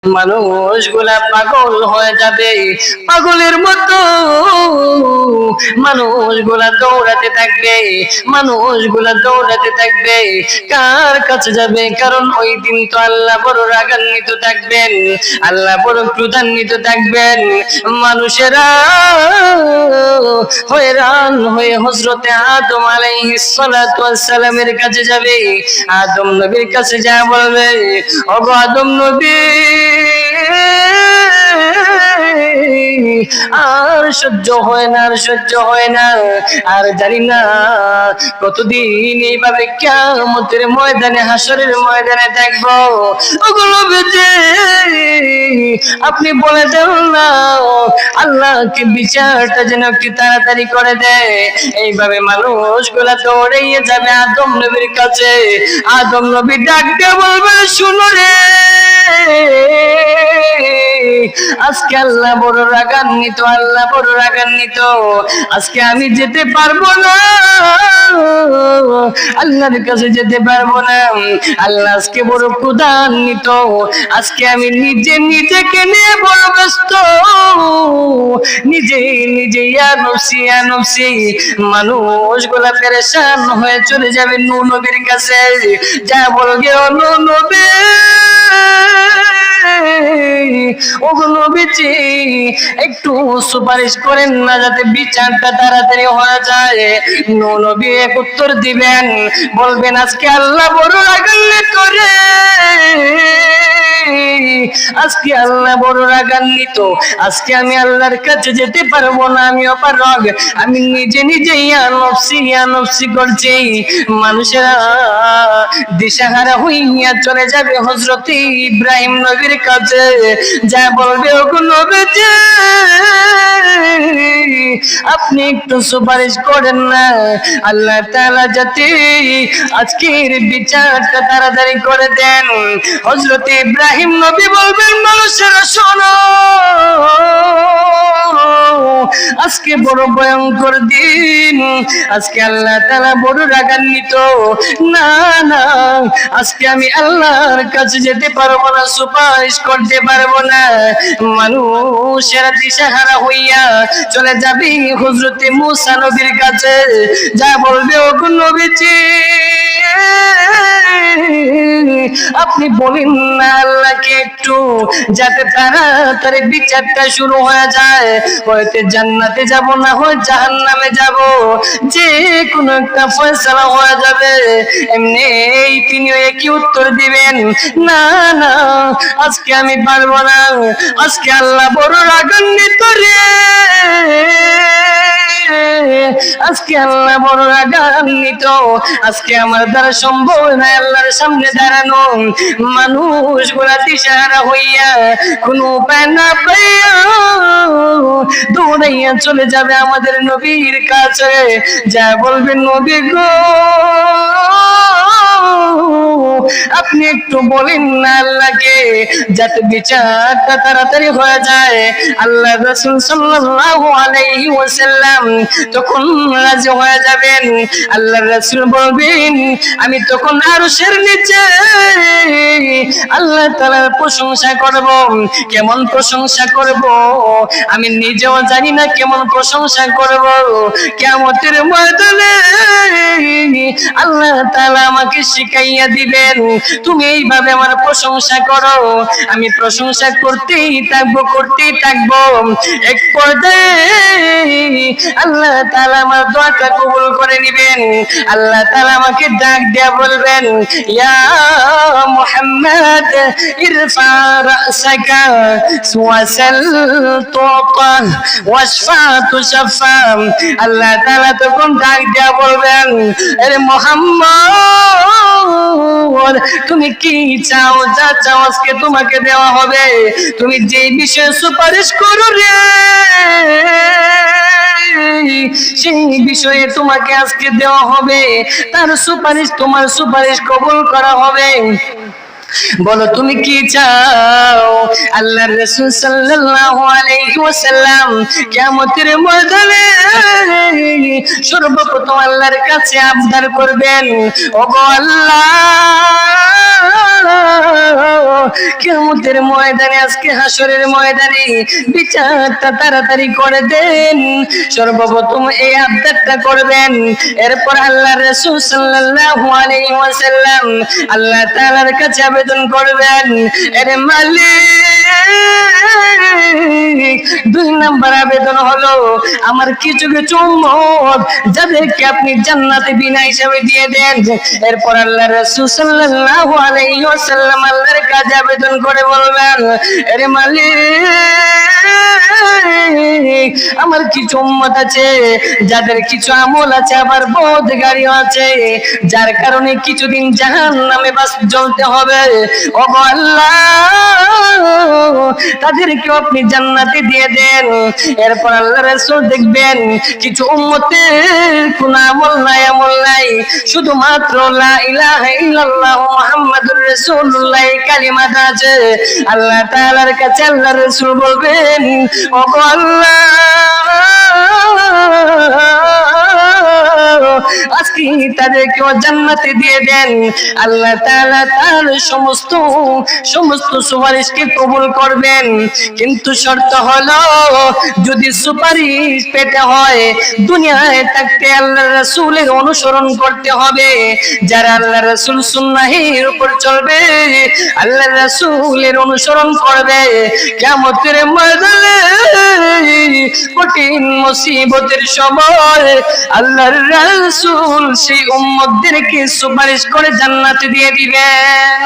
মানুষগুলা পাগল হয়ে যাবে, পাগলের মতো মানুষগুলা দৌড়াতে থাকবে, মানুষগুলা দৌড়াতে থাকবে। কার কাছে যাবে? কারণ ওই দিন তো আল্লাহ বড় রাগান্বিত থাকবেন, আল্লাহ বড় ক্রোধান্বিত থাকবেন। মানুষেরা হয়রান হয়ে হযরতে আদম আলাইহিস সালাতু ওয়াস সালামের কাছে যাবে। আদম নবীর কাছে যা বলবে, ওগো আদম নবী, আর সহ্য হয় না, আর সহ্য হয় না, আর জানি না কতদিন এইভাবে কিয়ামতের ময়দানে, হাসরের ময়দানে থাকবো। ওগুলো বেঁচে আপনি বলে দেন না, আল্লাহকে বিচারটা যেন একটু তাড়াতাড়ি করে দেয়। এইভাবে মানুষগুলা দৌড়িয়ে যাবে আদম নবীর কাছে। আদম নবী ডাক দিয়ে বলবে, শুনো রে, আজকে আল্লাহ বড় রাগান্বিত, আল্লাহ বড় রাগান্বিত। আজকে আমি যেতে পারবো না, আল্লাহর কাছে যেতে পারবো না। আল্লাহ আজকে বড় ক্রোধান্বিত। আজকে আমি নিজেকে নিয়ে বড় ব্যস্ত, নিজে ইয়া নফসি ইয়া নফসি। মানুষগুলা পেরেশান হয়ে চলে যাবে নূহ নবীর কাছে, যা বলবে, ও নূহ নবী, ওগো নবীজি, একটু সুপারিশ করেন না যাতে বিচারটা তাড়াতাড়ি হয়ে যায়। নূহ নবী এক উত্তর দিবেন, বলবেন, আজকে আল্লাহ বড় রাগান্বিত রে, আজকে আল্লাহ বড় রাগান্বিত। আজকে আমি আল্লাহর কাছে যেতে পারবো না, আমি অপারগ, আমি নিজে ইয়া নফসি করছি। মানুষেরা দিশাহারা হইয়া চলে যাবে হযরতে ইব্রাহিম নবীর কাছে, যা বলবে, ওগো নবীজি, আপনি একটু সুপারিশ করেন না, আল্লাহ তাআলা যাতে আজকের বিচারটা তাড়াতাড়ি করে দেন। হযরতে ইব্রাহিম নবী বলবেন, মানুষেরা শোনো, আজকে বড় ভয়ঙ্কর দিন, আজকে আল্লাহ তাআলা বড় রাগান্বিত। না না, আজকে আমি আল্লাহর কাছে যেতে পারবো না, সুপারিশ করতে পারবো না। মানুষেরা দিশাহারা হইয়া চলে যাবে হযরতে মূসা নবীর কাছে, যা বলবে, ওগো নবীজি, আপনি বলেন না আল্লাহকে একটু, যাতে তাড়াতাড়ি বিচারটা শুরু হয়ে যায়, হয়তো জান্নাতে যাব না হয় জাহান্নামে যাব, যে কোনো একটা ফয়সালা হয়ে যাবে। এমনি তিনি একই উত্তর দিবেন, না না, আজকে আমি পারবো না, আজকে আল্লাহ বড় রাগান্বিত রে, আজকে আল্লাহ বড় রাগান্বিত, আজকে আমার দ্বারা সম্ভব না আল্লাহর সামনে দাঁড়ানো। মানুষগুলা দিশাহারা হইয়া কোনো উপায় না পাইয়া দৌড়াইয়া চলে যাবে আমাদের নবীর কাছে, যা বলবেন, নবী গো, আপনি একটু বলেন না আল্লাহকে, যাতে বিচারটা তাড়াতাড়ি হয়ে যায়। আল্লাহ রাসূল সাল্লাল্লাহু আলাইহি ওয়াসাল্লাম তখন রাজি হয়ে যাবেন। আল্লাহ রাসূল বলবেন, আমি তখন আরশের নিচে আল্লাহ তাআলার প্রশংসা করব। কেমন প্রশংসা করব আমি নিজেও জানি না, কেমন প্রশংসা করব। কিয়ামতের ময়দানে আল্লাহ তাআলা আমাকে শিখাইয়া দিবেন, তুমি এইভাবে আমার প্রশংসা করো। আমি প্রশংসা করতেই থাকবো। এক পর্যায়ে আল্লাহ তাআলা আমার দোয়াটা কবুল করে নেবেন। আল্লাহ তাআলা আমাকে ডাক দেয়া বলবেন, ইয়া মুহাম্মদ, ইরফা রাসাকা ওয়াসাল তুতা ওয়াশফা তুশফা। আল্লাহ তাআলা তখন ডাক দেয়া বলবেন, আরে মুহাম্মদ, তুমি কি চাও? যা চাও আজকে তোমাকে দেওয়া হবে। তুমি যে বিষয়ে সুপারিশ করো রে, সেই বিষয়ে তোমাকে আজকে দেওয়া হবে, তার সুপারিশ, তোমার সুপারিশ কবুল করা হবে। বলো তুমি কি চাও? আল্লাহর রাসূল সাল্লাল্লাহু আলাইহি ওয়াসাল্লাম কিয়ামতের ময়দানে সর্বপ্রথম আল্লাহর কাছে আবদার করবেন, ওগো আল্লাহ, কিয়ামতের ময়দানে, আজকে হাসরের ময়দানে বিচারটা তাড়াতাড়ি করে দেন। সর্বপ্রথম এই আবদারটা করবেন। এরপর আল্লাহর রাসূল সাল্লাল্লাহু আলাইহি ওয়াসাল্লাম আল্লাহ তাআলার কাছে আবেদন করবেন, এর মালিক, দুই নাম্বার আবেদন হলো আমার কিছু কিছু উম্মত যাদেরকে আপনি জান্নাতে বিনা হিসাবে দিয়ে দেন। এরপর আল্লাহ রাসূল সাল্লাল্লাহু আলাইহি ওয়াসাল্লাম আল্লাহর কাছে আবেদন করে বলবেন, এর মালিক, আমার কিছু উম্মত আছে যাদের কিছু আমল আছে, আবার বদগাড়িও আছে, যার কারণে কিছুদিন জাহান্নামে বাস জ্বলতে হবে। ওগো আল্লাহ, তাদেরকে আপনি জান্নাতে দিয়ে দেন। এরপর আল্লাহ রাসূল দেখবেন কিছু উম্মতের কোন আমল নাই, শুধুমাত্র লা ইলাহা ইল্লাল্লাহ মুহাম্মাদুর রাসূলুল্লাহ কালিমাটা আছে। আল্লাহ তাআলার কাছে আল্লাহ রাসূল বলবেন, ওগো আল্লাহ, আজকে তাদেরকে জান্নাতে দিয়ে দেন। আল্লাহ তাআলা তার সমস্ত সুপারিশকে কবুল করবেন, কিন্তু শর্ত হলো যদি সুপারিশ পেতে হয় দুনিয়ায় থাকতে আল্লাহ রাসূলের অনুসরণ করতে হবে। যারা আল্লাহ রাসূল সুন্নাহের উপর চলবে, আল্লাহ রাসূলের অনুসরণ করবে, কিয়ামতের ময়দানে কঠিন মুসিবতের সময় আল্লাহর রাসূল সেই উম্মতদেরকে সুপারিশ করে জান্নাতে দিয়ে দিবেন।